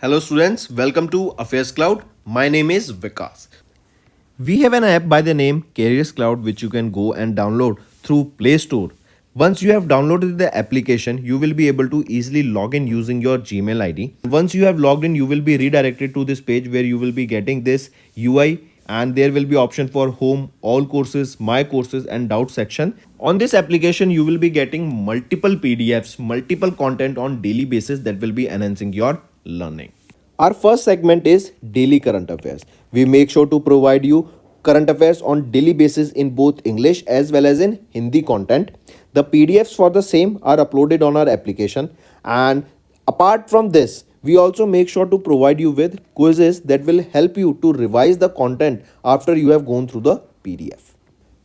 Hello students, welcome to AffairsCloud. My name is Vikas. We have an app by the name CareersCloud which you can go and download through Play Store. Once you have downloaded the application, you will be able to easily log in using your Gmail ID. Once you have logged in, you will be redirected to this page where you will be getting this UI and there will be option for home, all courses, my courses and doubt section. On this application, you will be getting multiple PDFs, multiple content on daily basis that will be enhancing your learning. Our first segment is daily current affairs. We make sure to provide you current affairs on daily basis in both English as well as in Hindi content. The PDFs for the same are uploaded on our application, and apart from this, we also make sure to provide you with quizzes that will help you to revise the content after you have gone through the PDF.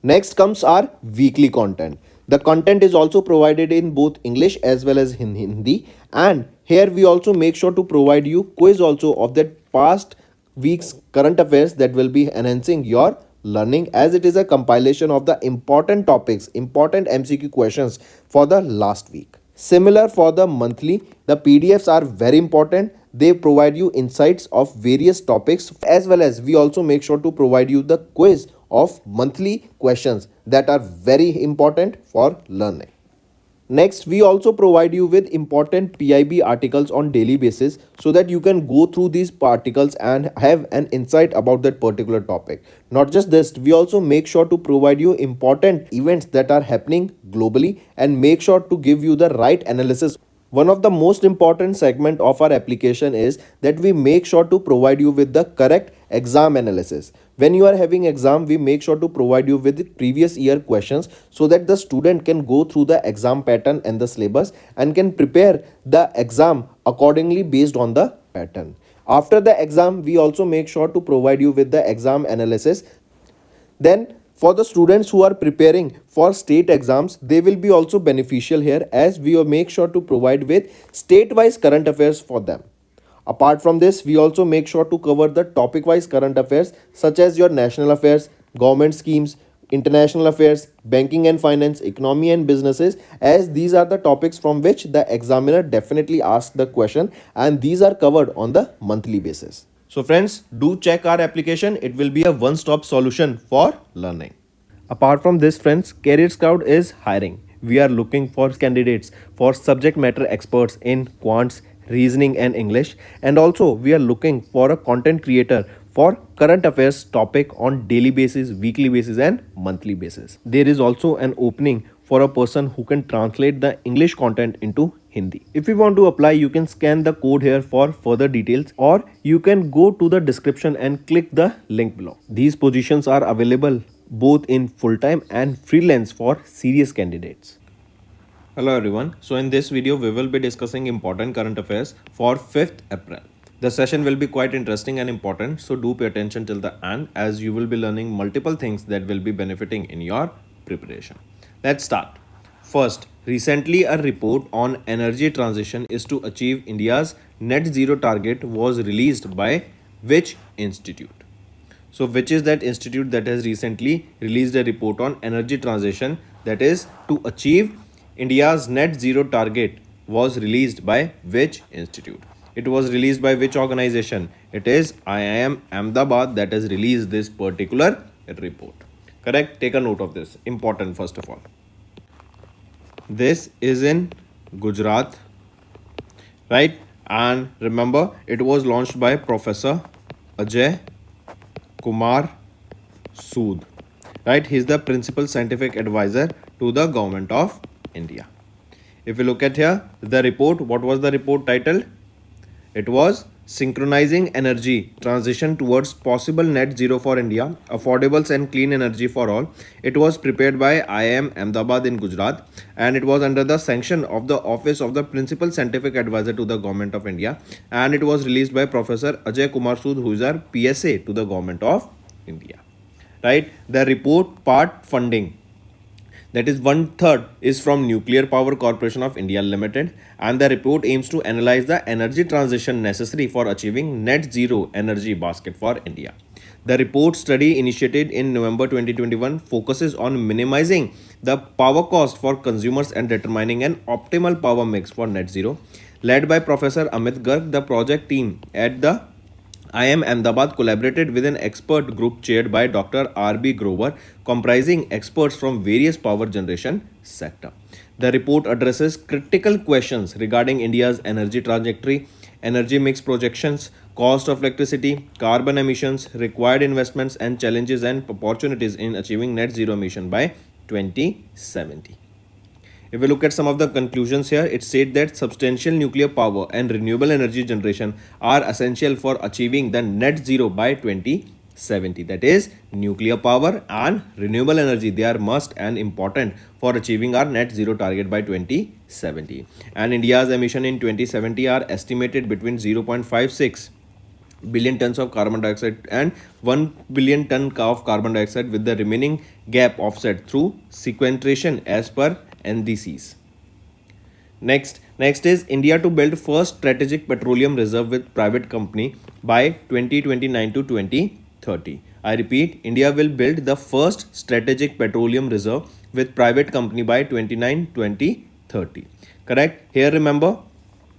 Next comes our weekly content. The content is also provided in both English as well as in Hindi, and here we also make sure to provide you quiz also of that past week's current affairs that will be enhancing your learning, as it is a compilation of the important topics, important MCQ questions for the last week. Similar for the monthly, the PDFs are very important. They provide you insights of various topics, as well as we also make sure to provide you the quiz of monthly questions that are very important for learning. Next, we also provide you with important PIB articles on daily basis so that you can go through these articles and have an insight about that particular topic. Not just this, we also make sure to provide you important events that are happening globally and make sure to give you the right analysis. One of the most important segment of our application is that we make sure to provide you with the correct exam analysis. When you are having exam, we make sure to provide you with previous year questions so that the student can go through the exam pattern and the syllabus and can prepare the exam accordingly based on the pattern. After the exam, we also make sure to provide you with the exam analysis. Then for the students who are preparing for state exams, they will be also beneficial here, as we will make sure to provide with state-wise current affairs for them. Apart from this, we also make sure to cover the topic-wise current affairs such as your national affairs, government schemes, international affairs, banking and finance, economy and businesses, as these are the topics from which the examiner definitely asks the question, and these are covered on the monthly basis. So friends, do check our application. It will be a one-stop solution for learning. Apart from this, friends, CareersCloud is hiring. We are looking for candidates for subject matter experts in quants, reasoning and English, and also we are looking for a content creator for current affairs topic on daily basis, weekly basis and monthly basis. There is also an opening for a person who can translate the English content into Hindi. If you want to apply, you can scan the code here for further details, or you can go to the description and click the link below. These positions are available both in full-time and freelance for serious candidates. Hello everyone. So in this video, we will be discussing important current affairs for 5th April. The session will be quite interesting and important, so do pay attention till the end, as you will be learning multiple things that will be benefiting in your preparation. Let's start. First, recently a report on energy transition is to achieve India's net zero target was released by which institute? So which is that institute that has recently released a report on energy transition that is to achieve India's net zero target was released by which institute? It was released by which organization? It is IIM Ahmedabad that has released this particular report. Correct? Take a note of this. Important first of all. This is in Gujarat, right? And remember, it was launched by Professor Ajay Kumar Sood, right? He is the principal scientific advisor to the government of India. If you look at here, the report, what was the report titled? It was Synchronizing Energy Transition Towards Possible Net Zero for India, Affordables and Clean Energy for All. It was prepared by IIM Ahmedabad in Gujarat, and it was under the sanction of the Office of the Principal Scientific Advisor to the Government of India, and it was released by Professor Ajay Kumar Sood, who is our PSA to the Government of India. Right? The report part funding, that is 1/3 is from Nuclear Power Corporation of India Limited, and the report aims to analyze the energy transition necessary for achieving net zero energy basket for India. The report study initiated in November 2021 focuses on minimizing the power cost for consumers and determining an optimal power mix for net zero. Led by Professor Amit Garg, the project team at the IIM Ahmedabad collaborated with an expert group chaired by Dr. R.B. Grover, comprising experts from various power generation sector. The report addresses critical questions regarding India's energy trajectory, energy mix projections, cost of electricity, carbon emissions, required investments, and challenges and opportunities in achieving net zero emission by 2070. If we look at some of the conclusions here, it said that substantial nuclear power and renewable energy generation are essential for achieving the net zero by 2070. That is, nuclear power and renewable energy, they are must and important for achieving our net zero target by 2070. And India's emission in 2070 are estimated between 0.56 billion tons of carbon dioxide and 1 billion ton of carbon dioxide, with the remaining gap offset through sequestration as per NDCs. Next is India to build first strategic petroleum reserve with private company by 2029 to 2030. I repeat, India will build the first strategic petroleum reserve with private company by 2030. Correct? Here remember,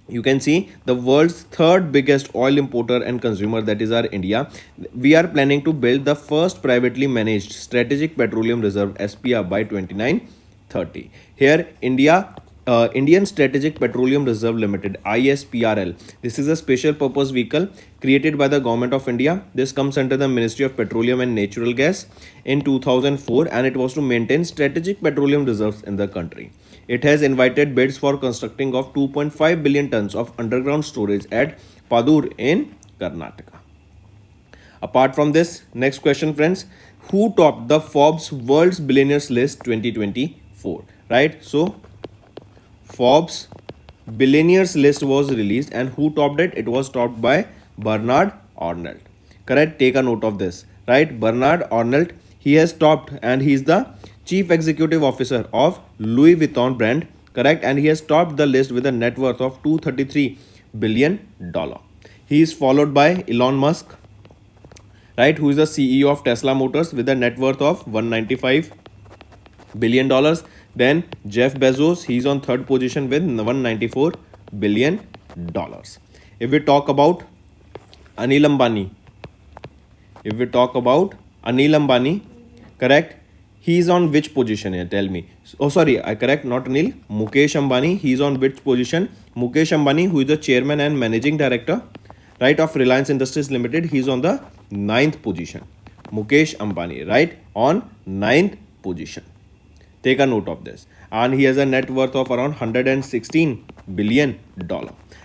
you can see the world's third biggest oil importer and consumer, that is our India. We are planning to build the first privately managed strategic petroleum reserve SPR by 2930. Here Indian Strategic Petroleum Reserve Limited, ISPRL. This is a special purpose vehicle created by the Government of India. This comes under the Ministry of Petroleum and Natural Gas in 2004, and it was to maintain strategic petroleum reserves in the country. It has invited bids for constructing of 2.5 billion tons of underground storage at Padur in Karnataka. Apart from this, next question friends, who topped the Forbes World's Billionaires List 2024? Right, so Forbes Billionaires List was released, and who topped it? It was topped by Bernard Arnault. Correct, take a note of this. Right, Bernard Arnault, he has topped, and he is the Chief Executive Officer of Louis Vuitton brand, correct, and he has topped the list with a net worth of $233 billion. He is followed by Elon Musk, right, who is the CEO of Tesla Motors with a net worth of $195 billion. Then Jeff Bezos, he is on third position with $194 billion. If we talk about Anil Ambani, correct, he is on which position here? Tell me. Oh, sorry, I correct, not Anil. Mukesh Ambani, he is on which position? Mukesh Ambani, who is the chairman and managing director, right, of Reliance Industries Limited, he is on the 9th position. Mukesh Ambani, right, on 9th position. Take a note of this. And he has a net worth of around $116 billion.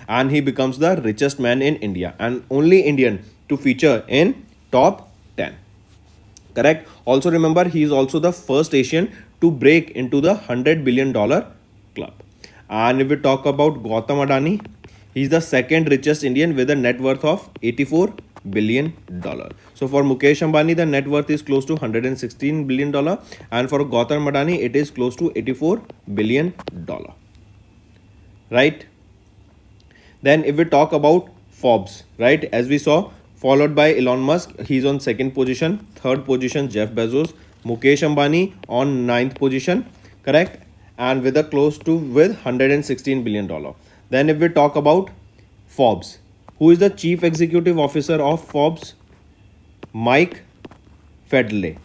And he becomes the richest man in India and only Indian to feature in top 10. Correct. Also remember, he is also the first Asian to break into the $100 billion club. And if we talk about Gautam Adani, he is the second richest Indian with a net worth of $84 billion. So for Mukesh Ambani, the net worth is close to $116 billion, and for Gautam Adani, it is close to $84 billion. Right. Then if we talk about Forbes, right, as we saw, followed by Elon Musk, he's on second position. Third position, Jeff Bezos. Mukesh Ambani on 9th position, correct, and with a close to with $116 billion. Then if we talk about Forbes, who is the Chief Executive Officer of Forbes? Mike Fedley,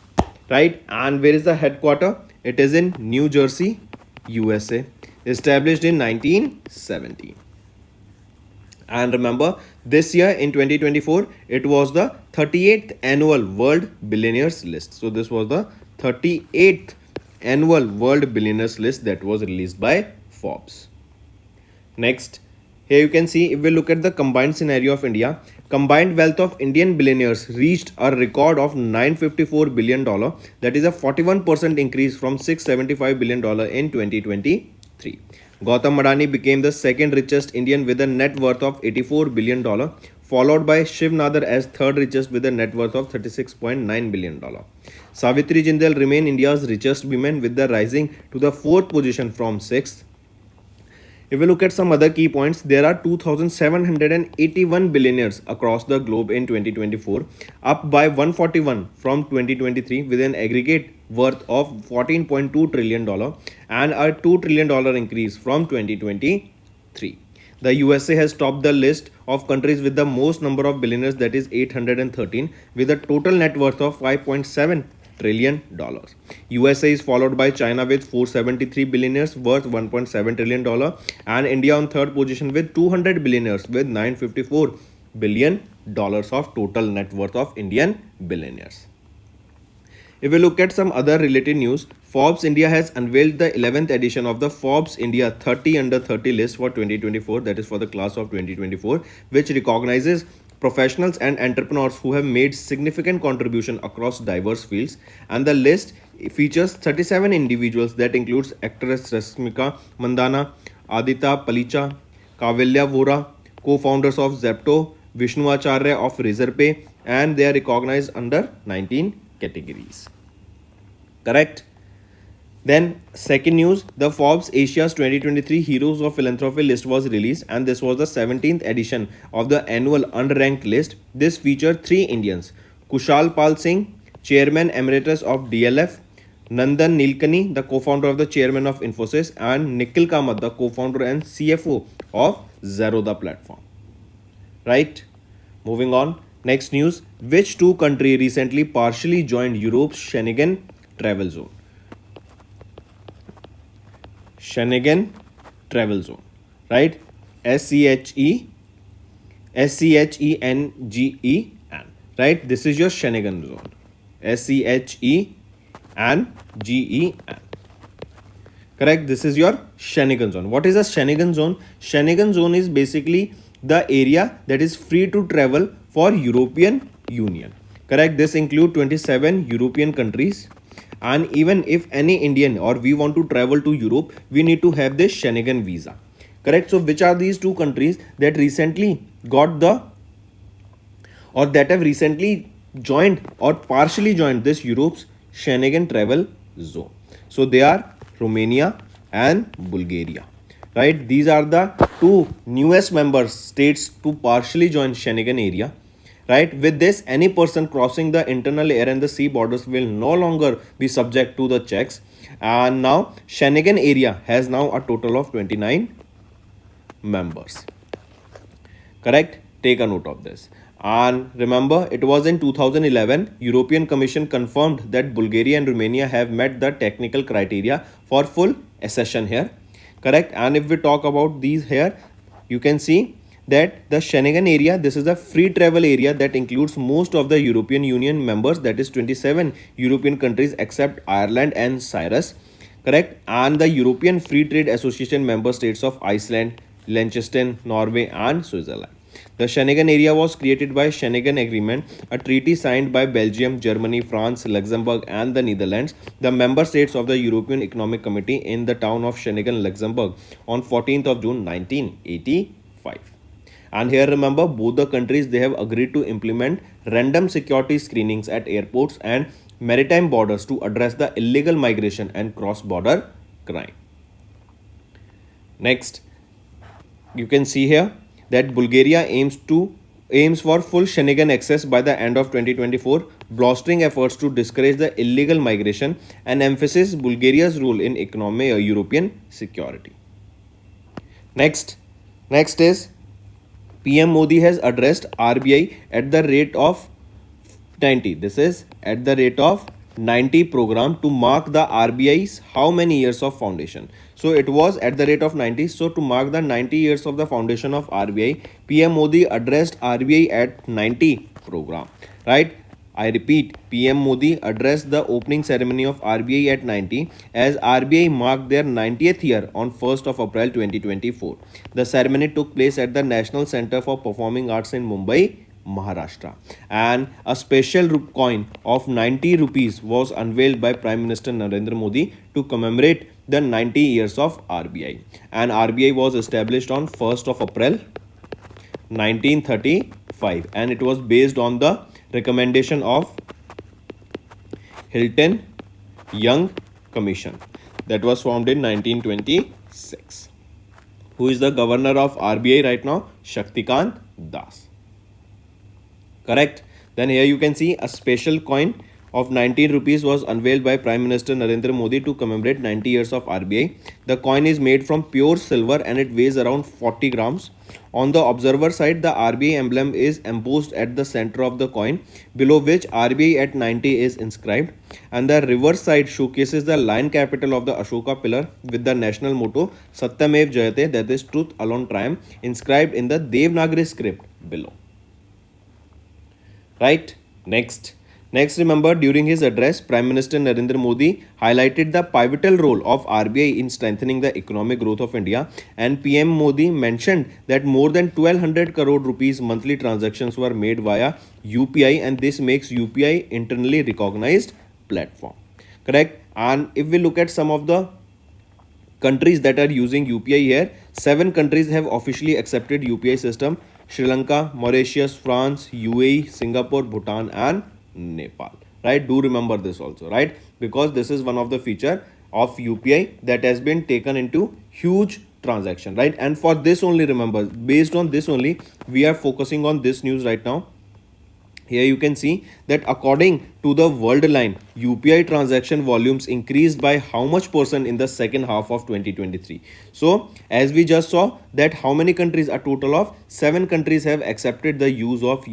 right, and where is the headquarter? It is in New Jersey, USA, established in 1970. And remember, this year in 2024, it was the 38th annual World Billionaires List. So this was the 38th annual World Billionaires List that was released by Forbes. Next, here you can see, if we look at the combined scenario of India, combined wealth of Indian billionaires reached a record of $954 billion. That is a 41% increase from $675 billion in 2023. Gautam Adani became the second richest Indian with a net worth of $84 billion, followed by Shiv Nadar as third richest with a net worth of $36.9 billion. Savitri Jindal remained India's richest woman with the rising to the fourth position from sixth. If we look at some other key points, there are 2,781 billionaires across the globe in 2024, up by 141 from 2023 with an aggregate worth of $14.2 trillion and a $2 trillion increase from 2023. The USA has topped the list of countries with the most number of billionaires, that is 813, with a total net worth of $5.7 trillion. USA is followed by China with 473 billionaires worth $1.7 trillion, and India on third position with 200 billionaires with $954 billion of total net worth of Indian billionaires. If we look at some other related news, Forbes India has unveiled the 11th edition of the Forbes India 30 under 30 list for 2024, that is for the class of 2024, which recognizes professionals and entrepreneurs who have made significant contribution across diverse fields, and the list features 37 individuals that includes actress Rasmika Mandana, Aditya Palicha, Kavilya Vora, co-founders of Zepto, Vishnu Acharya of Razorpay, and they are recognized under 19 categories. Correct? Then second news, the Forbes Asia's 2023 Heroes of Philanthropy list was released, and this was the 17th edition of the annual unranked list. This featured 3 Indians: Kushal Pal Singh, Chairman Emeritus of DLF, Nandan Nilekani, the co-founder of the Chairman of Infosys, and Nikhil Kamath, the co-founder and CFO of Zerodha platform. Right? Moving on. Next news, which 2 countries recently partially joined Europe's Schengen travel zone? Schengen travel zone, right? SCHENGEN, right? This is your Schengen zone. SCHENGEN. Correct? This is your Schengen zone. What is a Schengen zone? Schengen zone is basically the area that is free to travel for European Union. Correct? This includes 27 European countries, and even if any Indian or we want to travel to Europe, we need to have this Schengen visa. Correct? So which are these 2 countries that recently got the, or that have recently joined or partially joined this Europe's Schengen travel zone? So they are Romania and Bulgaria. Right? These are the 2 newest member states to partially join Schengen area. Right? With this, any person crossing the internal air and the sea borders will no longer be subject to the checks. And now Schengen area has now a total of 29 members. Correct? Take a note of this. And remember, it was in 2011, European Commission confirmed that Bulgaria and Romania have met the technical criteria for full accession here. Correct? And if we talk about these here, you can see that the Schengen area, this is a free travel area that includes most of the European Union members, that is 27 European countries except Ireland and Cyprus. Correct? And the European Free Trade Association member states of Iceland, Liechtenstein, Norway and Switzerland. The Schengen area was created by Schengen Agreement, a treaty signed by Belgium, Germany, France, Luxembourg and the Netherlands, the member states of the European Economic Committee, in the town of Schengen, Luxembourg on 14th of June 1985. And here remember, both the countries, they have agreed to implement random security screenings at airports and maritime borders to address the illegal migration and cross-border crime. Next, you can see here that Bulgaria aims for full Schengen access by the end of 2024, bolstering efforts to discourage the illegal migration and emphasizes Bulgaria's role in European security. Next is PM Modi has addressed RBI at the rate of 90. This is at the rate of 90 program to mark the RBI's how many years of foundation. So it was at the rate of 90. So to mark the 90 years of the foundation of RBI, PM Modi addressed RBI at 90 program. Right? I repeat, PM Modi addressed the opening ceremony of RBI at 90 as RBI marked their 90th year on 1st of April 2024. The ceremony took place at the National Center for Performing Arts in Mumbai, Maharashtra, and a special coin of 90 rupees was unveiled by Prime Minister Narendra Modi to commemorate the 90 years of RBI. And RBI was established on 1st of April 1935, and it was based on the recommendation of Hilton Young Commission that was formed in 1926. Who is the governor of RBI right now? Shaktikant Das. Correct? Then here you can see a special coin of 19 rupees was unveiled by Prime Minister Narendra Modi to commemorate 90 years of RBI. The coin is made from pure silver and it weighs around 40 grams. On the observer side, the RBI emblem is embossed at the center of the coin, below which RBI at 90 is inscribed. And the reverse side showcases the lion capital of the Ashoka pillar with the national motto Satyamev Jayate, that is truth alone triumph, inscribed in the Devanagari script below. Right? Next, remember, during his address, Prime Minister Narendra Modi highlighted the pivotal role of RBI in strengthening the economic growth of India, and PM Modi mentioned that more than 1200 crore rupees monthly transactions were made via UPI, and this makes UPI internally recognized platform. Correct? And if we look at some of the countries that are using UPI here, 7 countries have officially accepted UPI system: Sri Lanka, Mauritius, France, UAE, Singapore, Bhutan, and Nepal. Right? Do remember this also, right? Because this is one of the feature of UPI that has been taken into huge transaction, right? And for this only, remember, based on this only, we are focusing on this news right now. Here you can see that according to the Worldline, UPI transaction volumes increased by how much percent in the second half of 2023. So as we just saw that how many countries, a total of 7 countries have accepted the use of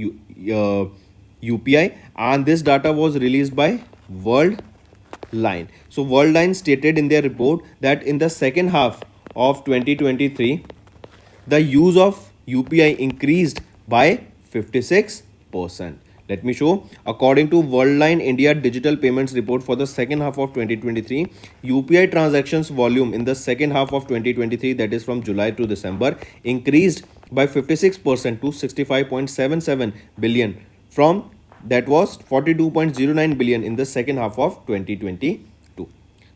UPI, and this data was released by Worldline. So Worldline stated in their report that in the second half of 2023, the use of UPI increased by 56%. Let me show. According to Worldline India Digital Payments Report for the second half of 2023, UPI transactions volume in the second half of 2023, that is from July to December, increased by 56% to 65.77 billion from that was 42.09 billion in the second half of 2022.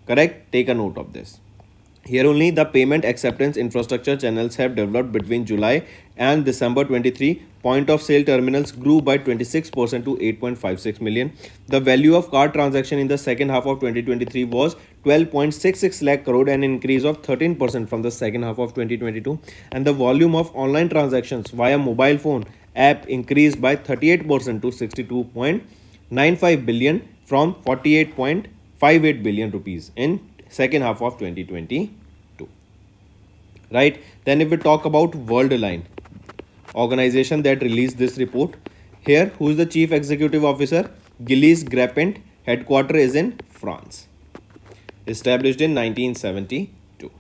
Correct? Take a note of this. Here only the payment acceptance infrastructure channels have developed between July and December 23. Point of sale terminals grew by 26% to 8.56 million. The value of card transaction in the second half of 2023 was 12.66 lakh crore, an increase of 13% from the second half of 2022. And the volume of online transactions via mobile phone app increased by 38% to 62.95 billion from 48.58 billion rupees in second half of 2022. Right? Then if we talk about Worldline, organization that released this report, here who is the chief executive officer? Gilles Grappent. Headquarter is in France, established in 1972.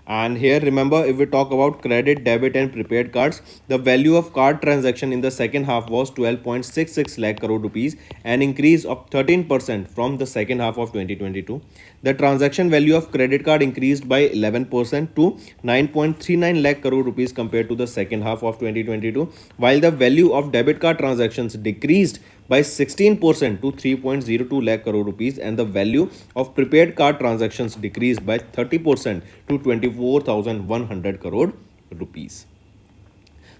And here remember, if we talk about credit, debit and prepaid cards, the value of card transaction in the second half was 12.66 lakh crore rupees, an increase of 13% from the second half of 2022. The transaction value of credit card increased by 11% to 9.39 lakh crore rupees compared to the second half of 2022, while the value of debit card transactions decreased by 16% to 3.02 lakh crore rupees, and the value of prepaid card transactions decreased by 30% to 24,100 crore rupees.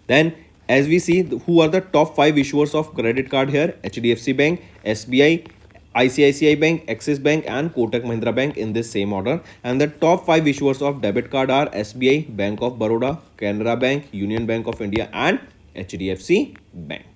Then as we see, who are the top 5 issuers of credit card here? HDFC Bank, SBI, ICICI Bank, Axis Bank and Kotak Mahindra Bank in this same order. And the top 5 issuers of debit card are SBI, Bank of Baroda, Canara Bank, Union Bank of India and HDFC Bank.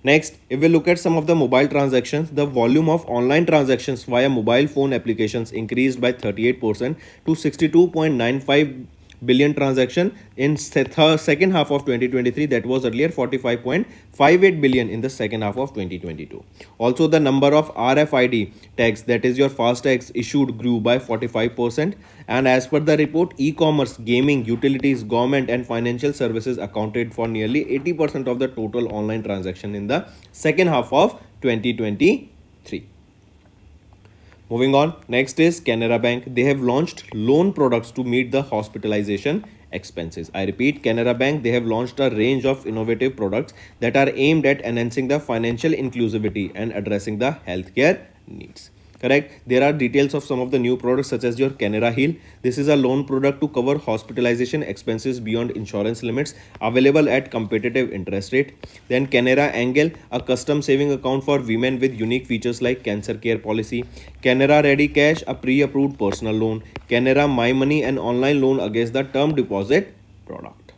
Next, if we look at some of the mobile transactions, the volume of online transactions via mobile phone applications increased by 38% to 62.95 billion transaction in second half of 2023, that was earlier 45.58 billion in the second half of 2022. Also, the number of RFID tags, that is your fast tags issued, grew by 45%. And as per the report, e-commerce, gaming, utilities, government and financial services accounted for nearly 80% of the total online transaction in the second half of 2023. Moving on, next is Canara Bank. They have launched loan products to meet the hospitalization expenses. I repeat, Canara Bank, they have launched a range of innovative products that are aimed at enhancing the financial inclusivity and addressing the healthcare needs. Correct? There are details of some of the new products such as your Canara Heal. This is a loan product to cover hospitalization expenses beyond insurance limits, available at competitive interest rate. Then Canara Angle, a custom saving account for women with unique features like cancer care policy. Canara Ready Cash, a pre-approved personal loan. Canara My Money, an online loan against the term deposit product.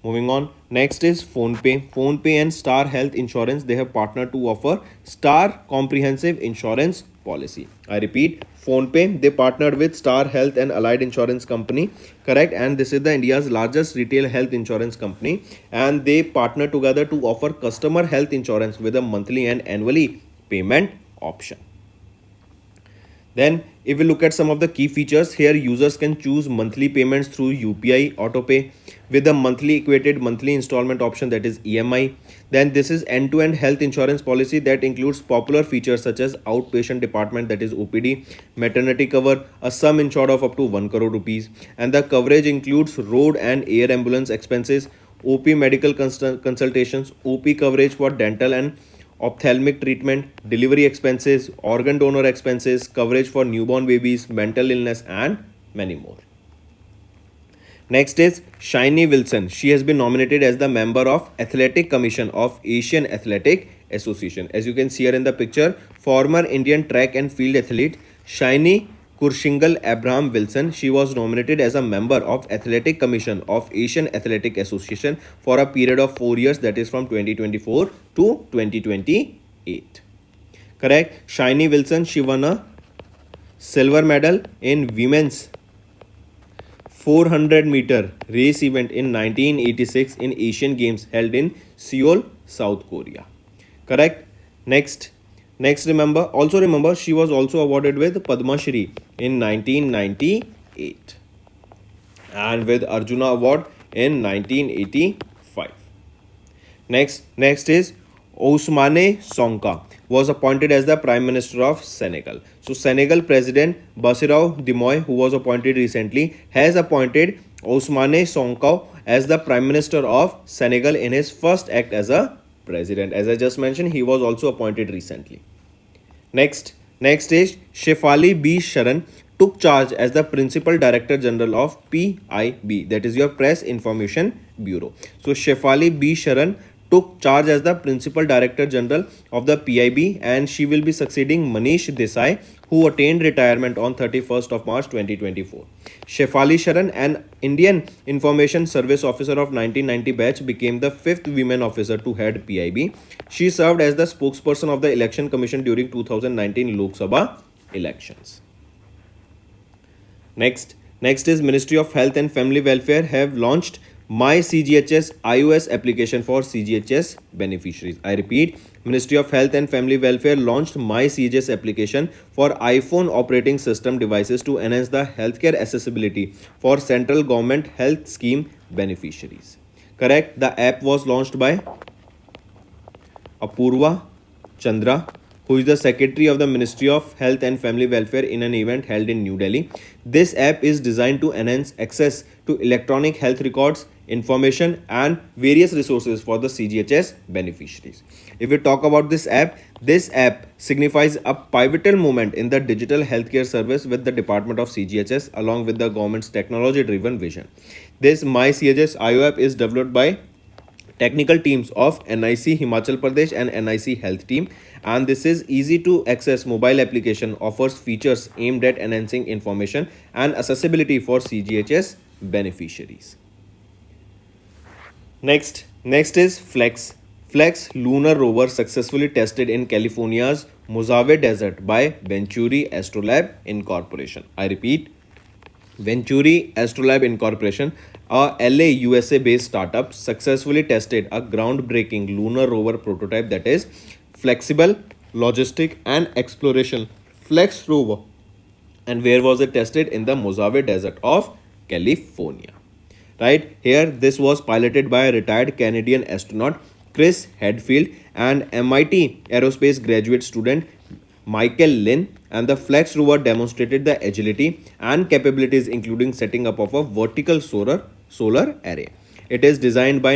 Moving on, next is PhonePe. PhonePe and Star Health Insurance, they have partnered to offer Star Comprehensive Insurance Policy. I repeat, PhonePe, they partnered with Star Health and Allied Insurance Company, correct? And this is the India's largest retail health insurance company, and they partner together to offer customer health insurance with a monthly and annually payment option. Then if we look at some of the key features, here users can choose monthly payments through UPI autopay with a monthly equated monthly installment option, that is EMI. Then this is end-to-end health insurance policy that includes popular features such as outpatient department, that is OPD, maternity cover, a sum insured of up to 1 crore rupees, and the coverage includes road and air ambulance expenses, OP medical consultations, OP coverage for dental and ophthalmic treatment, delivery expenses, organ donor expenses, coverage for newborn babies, mental illness, and many more. Next is Shiny Wilson. She has been nominated as the member of Athletic Commission of Asian Athletic Association. As you can see here in the picture, former Indian track and field athlete Shiny Kurshingal Abraham Wilson, she was nominated as a member of Athletic Commission of Asian Athletic Association for a period of 4 years, that is from 2024 to 2028. Correct? Shiny Wilson, she won a silver medal in women's 400-meter race event in 1986 in Asian Games held in Seoul, South Korea. Correct? Next remember she was also awarded with Padma Shri in 1998 and with Arjuna Award in 1985. Next is Ousmane Sonko was appointed as the Prime Minister of Senegal. So Senegal President Bassirou Diomaye, who was appointed recently, has appointed Ousmane Sonko as the Prime Minister of Senegal in his first act as a president. As I just mentioned, he was also appointed recently. Next is Shefali B. Sharan took charge as the Principal Director General of PIB, that is your Press Information Bureau. So Shefali B. Sharan took charge as the Principal Director General of the PIB, and she will be succeeding Manish Desai, who attained retirement on 31st of March 2024. Shefali Sharan, an Indian Information Service Officer of 1990 batch, became the 5th women officer to head PIB. She served as the spokesperson of the Election Commission during 2019 Lok Sabha elections. Next is Ministry of Health and Family Welfare have launched My CGHS iOS application for CGHS beneficiaries. I repeat, Ministry of Health and Family Welfare launched My CGHS application for iPhone operating system devices to enhance the healthcare accessibility for central government health scheme beneficiaries. Correct? The app was launched by Apurva Chandra, who is the Secretary of the Ministry of Health and Family Welfare, in an event held in New Delhi. This app is designed to enhance access to electronic health records, information, and various resources for the CGHS beneficiaries. If we talk about this app signifies a pivotal moment in the digital healthcare service with the Department of CGHS along with the government's technology-driven vision. This My CGHS IO app is developed by technical teams of NIC Himachal Pradesh and NIC Health Team, and this is easy to access mobile application, offers features aimed at enhancing information and accessibility for CGHS beneficiaries. Next is Flex. Flex lunar rover successfully tested in California's Mojave Desert by Venturi Astrolab Incorporation. I repeat, Venturi Astrolab Incorporation, a LA USA based startup, successfully tested a groundbreaking lunar rover prototype that is flexible, logistic, and exploration Flex rover. And where was it tested? In the Mojave Desert of California. Right here, this was piloted by a retired Canadian astronaut Chris Hadfield and MIT aerospace graduate student Michael Lin, and the Flex rover demonstrated the agility and capabilities including setting up of a vertical solar array. It is designed for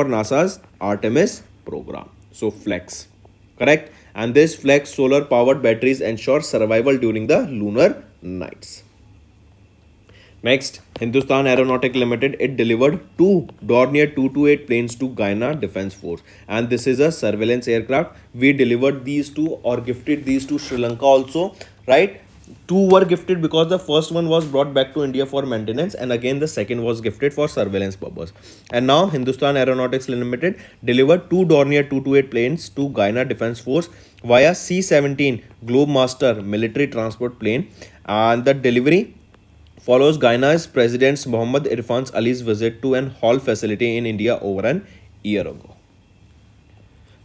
NASA's Artemis program. So Flex, correct? And this Flex solar powered batteries ensure survival during the lunar nights. Next, Hindustan Aeronautic Limited, it delivered two Dornier 228 planes to Guyana Defence Force, and this is a surveillance aircraft. We delivered these two or gifted these to Sri Lanka also, right? Two were gifted because the first one was brought back to India for maintenance, and again the second was gifted for surveillance purpose. And now Hindustan Aeronautics Limited delivered two Dornier 228 planes to Guyana Defence Force via C-17 Globemaster military transport plane, and the delivery follows Guyana's President Mohammad Irfan Ali's visit to an hall facility in India over an year ago.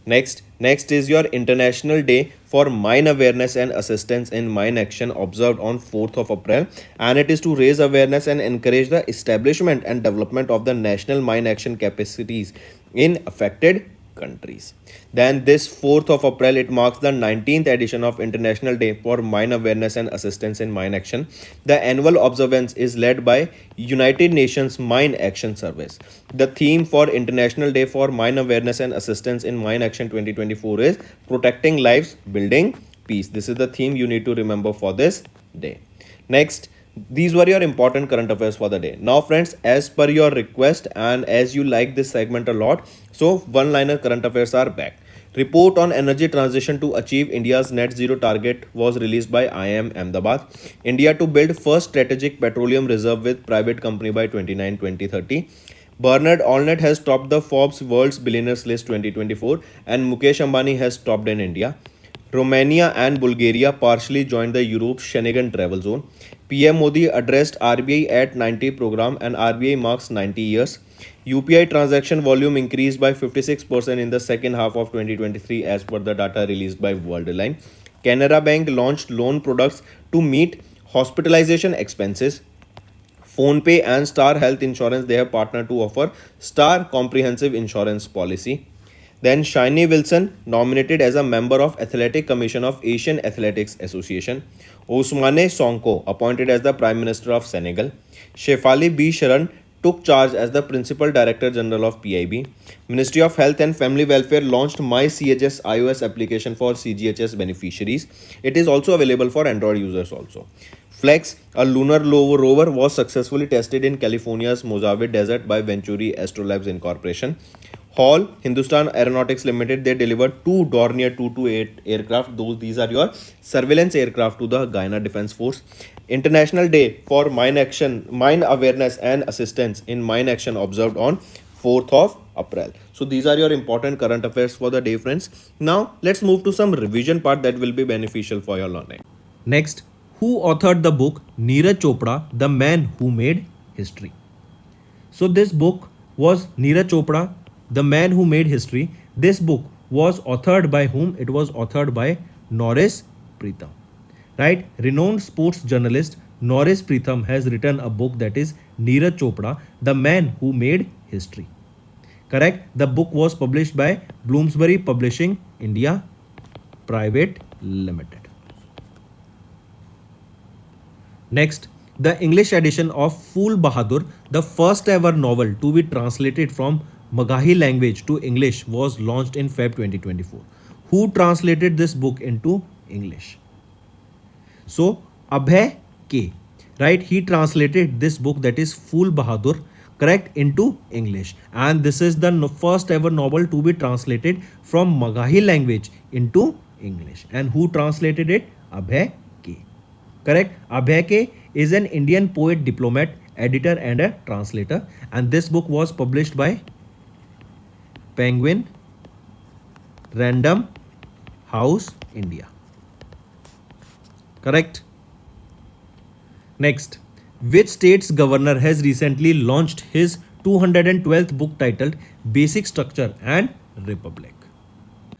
Next is your International Day for Mine Awareness and Assistance in Mine Action, observed on 4th of April, and it is to raise awareness and encourage the establishment and development of the national mine action capacities in affected countries. Then this 4th of April, it marks the 19th edition of International Day for Mine Awareness and Assistance in Mine Action. The annual observance is led by United Nations Mine Action Service. The theme for International Day for Mine Awareness and Assistance in Mine Action 2024 is Protecting Lives, Building Peace. This is the theme you need to remember for this day. Next, these were your important current affairs for the day. Now friends, as per your request and as you like this segment a lot, so one-liner current affairs are back. Report on energy transition to achieve India's net zero target was released by IIM Ahmedabad. India to build first strategic petroleum reserve with private company by 2030. Bernard Arnault has topped the Forbes World's Billionaires list 2024, and Mukesh Ambani has topped in India. Romania and Bulgaria partially joined the Europe Schengen travel zone. PM Modi addressed RBI at 90 program, and RBI marks 90 years. UPI transaction volume increased by 56% in the second half of 2023 as per the data released by Worldline. Canara Bank launched loan products to meet hospitalization expenses. PhonePe and Star Health Insurance, they have partnered to offer Star Comprehensive Insurance Policy. Then Shiny Wilson nominated as a member of Athletic Commission of Asian Athletics Association. Ousmane Sonko appointed as the Prime Minister of Senegal. Shefali B. Sharan took charge as the Principal Director General of PIB. Ministry of Health and Family Welfare launched My CHS iOS application for CGHS beneficiaries. It is also available for Android users also. Flex, a lunar rover, was successfully tested in California's Mojave Desert by Venturi Astrolabs Incorporation. Hall, Hindustan Aeronautics Limited, they delivered two Dornier 228 aircraft. These are your surveillance aircraft to the Guyana Defence Force. International Day for Mine Awareness and Assistance in Mine Action observed on 4th of April. So these are your important current affairs for the day, friends. Now let's move to some revision part that will be beneficial for your learning. Next, who authored the book Neeraj Chopra, The Man Who Made History? So this book was Neeraj Chopra, The Man Who Made History. This book was authored by whom? It was authored by Norris Pritham. Right? Renowned sports journalist Norris Pritham has written a book that is Neeraj Chopra, The Man Who Made History. Correct? The book was published by Bloomsbury Publishing India Private Limited. Next, the English edition of Fool Bahadur, the first ever novel to be translated from Magahi language to English, was launched in Feb 2024. Who translated this book into English? So, Abhay K. Right? He translated this book, that is Fool Bahadur, correct, into English. And this is the first ever novel to be translated from Magahi language into English. And who translated it? Abhay K. Correct? Abhay K is an Indian poet, diplomat, editor and a translator. And this book was published by Penguin Random House, India. Correct? Next, which state's governor has recently launched his 212th book titled Basic Structure and Republic?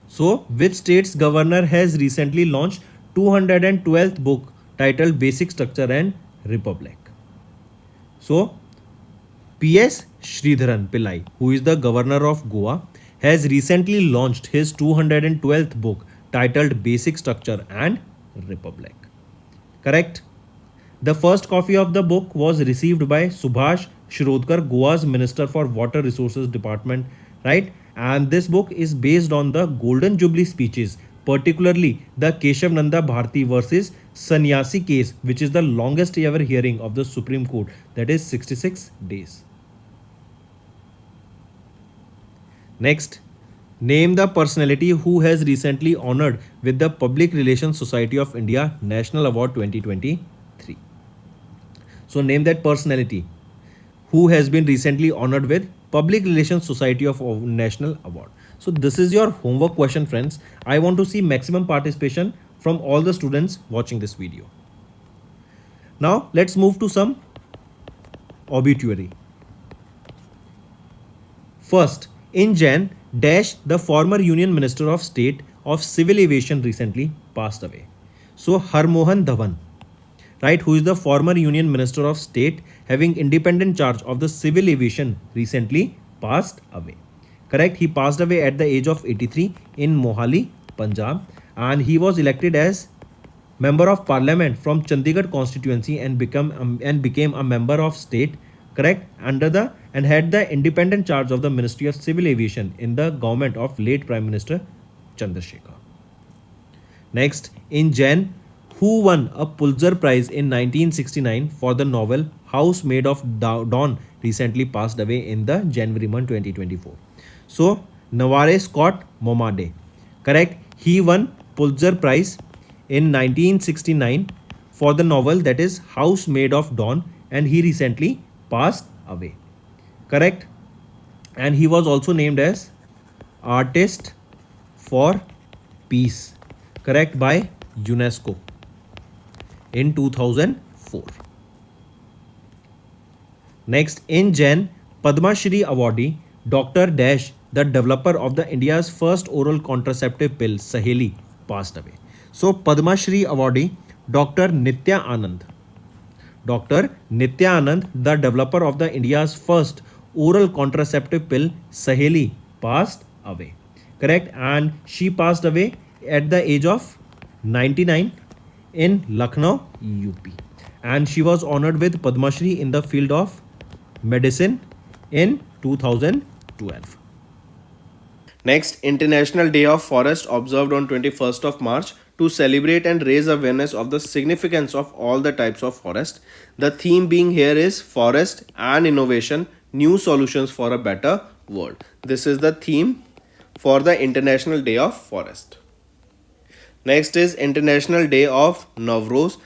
So, which state's governor has recently launched 212th book titled Basic Structure and Republic? So, P.S. Sridharan Pillai, who is the governor of Goa, has recently launched his 212th book titled Basic Structure and Republic. Correct? The first copy of the book was received by Subhash Shirodkar, Goa's Minister for Water Resources Department, right? And this book is based on the Golden Jubilee speeches, particularly the Keshav Nanda Bharti versus Sannyasi case, which is the longest ever hearing of the Supreme Court, that is 66 days. Next, Name the personality who has recently honored with the Public Relations Society of India National Award 2023. So name that personality who has been recently honored with Public Relations Society of National Award. So this is your homework question, friends. I want to see maximum participation from all the students watching this video. Now let's move to some obituary. First, in Jan, Dash, the former Union Minister of State of Civil Aviation, recently passed away. So Harmohan Dhawan, right, who is the former Union Minister of State having independent charge of the civil aviation, recently passed away. Correct, he passed away at the age of 83 in Mohali, Punjab, and he was elected as member of parliament from Chandigarh constituency and became a member of state, correct, under the and had the independent charge of the Ministry of Civil Aviation in the government of late Prime Minister Chandrasekhar. Next, in Jan, who won a Pulitzer Prize in 1969 for the novel House Made of Dawn, recently passed away in the January month 2024. So, Navarre Scott Momade, correct, he won Pulitzer Prize in 1969 for the novel that is House Made of Dawn, and he recently passed away. Correct? And he was also named as Artist for Peace, correct, by UNESCO in 2004. Next, in Jan, Padma Shri awardee Dr. Dash, the developer of the India's first oral contraceptive pill, Saheli, passed away. So, Padma Shri awardee Dr. Nitya Anand. Dr. Nitya Anand, the developer of the India's first oral contraceptive pill, Saheli, passed away. Correct? And she passed away at the age of 99 in Lucknow, UP. And she was honored with Padma Shri in the field of medicine in 2012. Next, International Day of Forest observed on 21st of March to celebrate and raise awareness of the significance of all the types of forest. The theme being here is forest and innovation, new solutions for a better world. This is the theme for the International Day of Forest. Next is International Day of Navroz,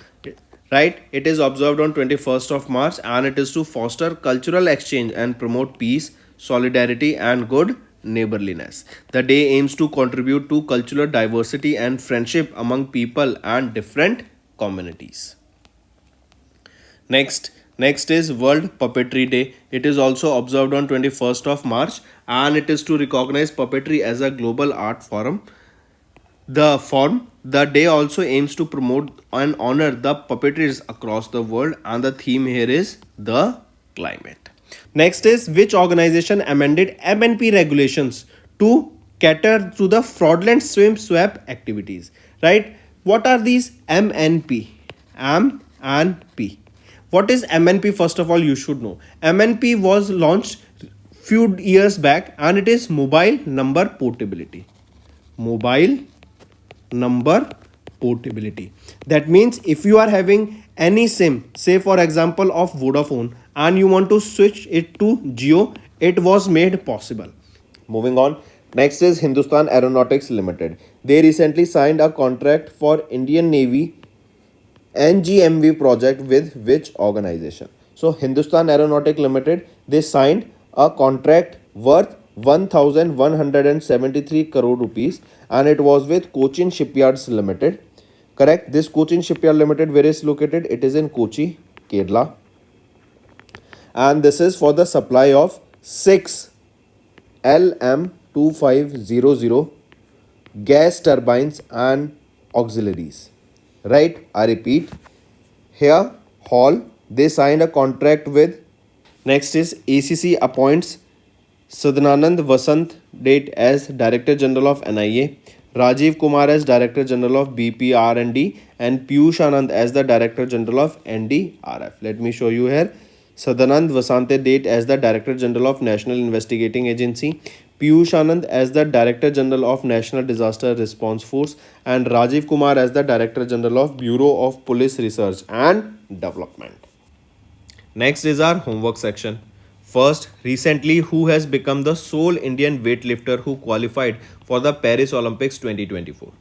right? It is observed on 21st of March and it is to foster cultural exchange and promote peace, solidarity and good neighborliness. The day aims to contribute to cultural diversity and friendship among people and different communities. Next is World Puppetry Day. It is also observed on 21st of March and it is to recognize puppetry as a global art form. The day also aims to promote and honor the puppeteers across the world, and the theme here is the climate. Next is which organization amended MNP regulations to cater to the fraudulent swim swap activities, right? What are these MNP? MNP. What is MNP? First of all, you should know. MNP was launched few years back and it is mobile number portability. Mobile number portability. That means if you are having any SIM, say for example of Vodafone, and you want to switch it to Jio, it was made possible. Moving on. Next is Hindustan Aeronautics Limited. They recently signed a contract for Indian Navy NGMV project with which organization? So Hindustan Aeronautics Limited, they signed a contract worth 1173 crore rupees and it was with Cochin Shipyards Limited. Correct? This Cochin Shipyard Limited, where is located? It is in Kochi, Kerala. And this is for the supply of 6 LM2500 gas turbines and auxiliaries. Right? I repeat. Here, Hall, they signed a contract with. Next is ACC appoints Sadanand Vasant Date as Director General of NIA, Rajiv Kumar as Director General of BPR&D and Piyush Anand as the Director General of NDRF. Let me show you here. Sadanand Vasante Date as the Director General of National Investigating Agency, Piyush Anand as the Director General of National Disaster Response Force and Rajiv Kumar as the Director General of Bureau of Police Research and Development. Next is our homework section. First, recently, who has become the sole Indian weightlifter who qualified for the Paris Olympics 2024?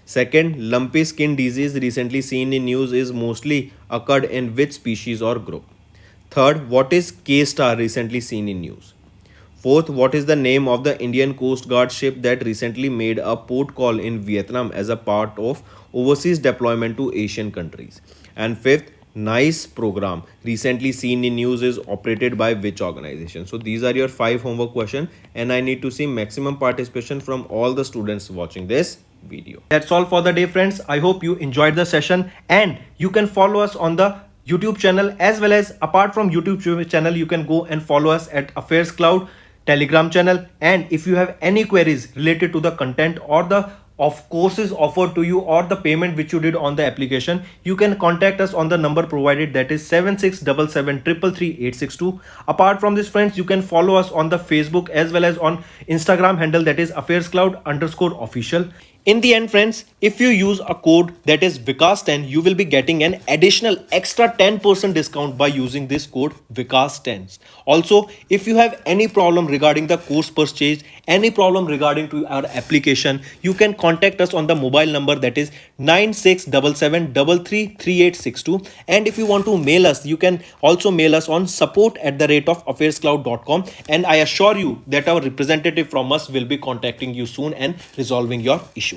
Second, lumpy skin disease recently seen in news is mostly occurred in which species or group? Third, what is K-star recently seen in news? Fourth, what is the name of the Indian Coast Guard ship that recently made a port call in Vietnam as a part of overseas deployment to Asian countries? And fifth, NICE program recently seen in news is operated by which organization? So these are your 5 homework questions, and I need to see maximum participation from all the students watching this video. That's all for the day, friends. I hope you enjoyed the session, and you can follow us on the YouTube channel, as well as apart from YouTube channel, you can go and follow us at AffairsCloud Telegram channel. And if you have any queries related to the content or the of courses offered to you or the payment which you did on the application, you can contact us on the number provided, that is 7677333862. Apart from this, friends, you can follow us on the Facebook as well as on Instagram handle, that is AffairsCloud_official. In the end, friends, if you use a code that is Vikas10, you will be getting an additional extra 10% discount by using this code Vikas10. Also, if you have any problem regarding the course purchase, any problem regarding to our application, you can contact us on the mobile number, that is 9677333862. And if you want to mail us, you can also mail us on support@affairscloud.com, and I assure you that our representative from us will be contacting you soon and resolving your issue.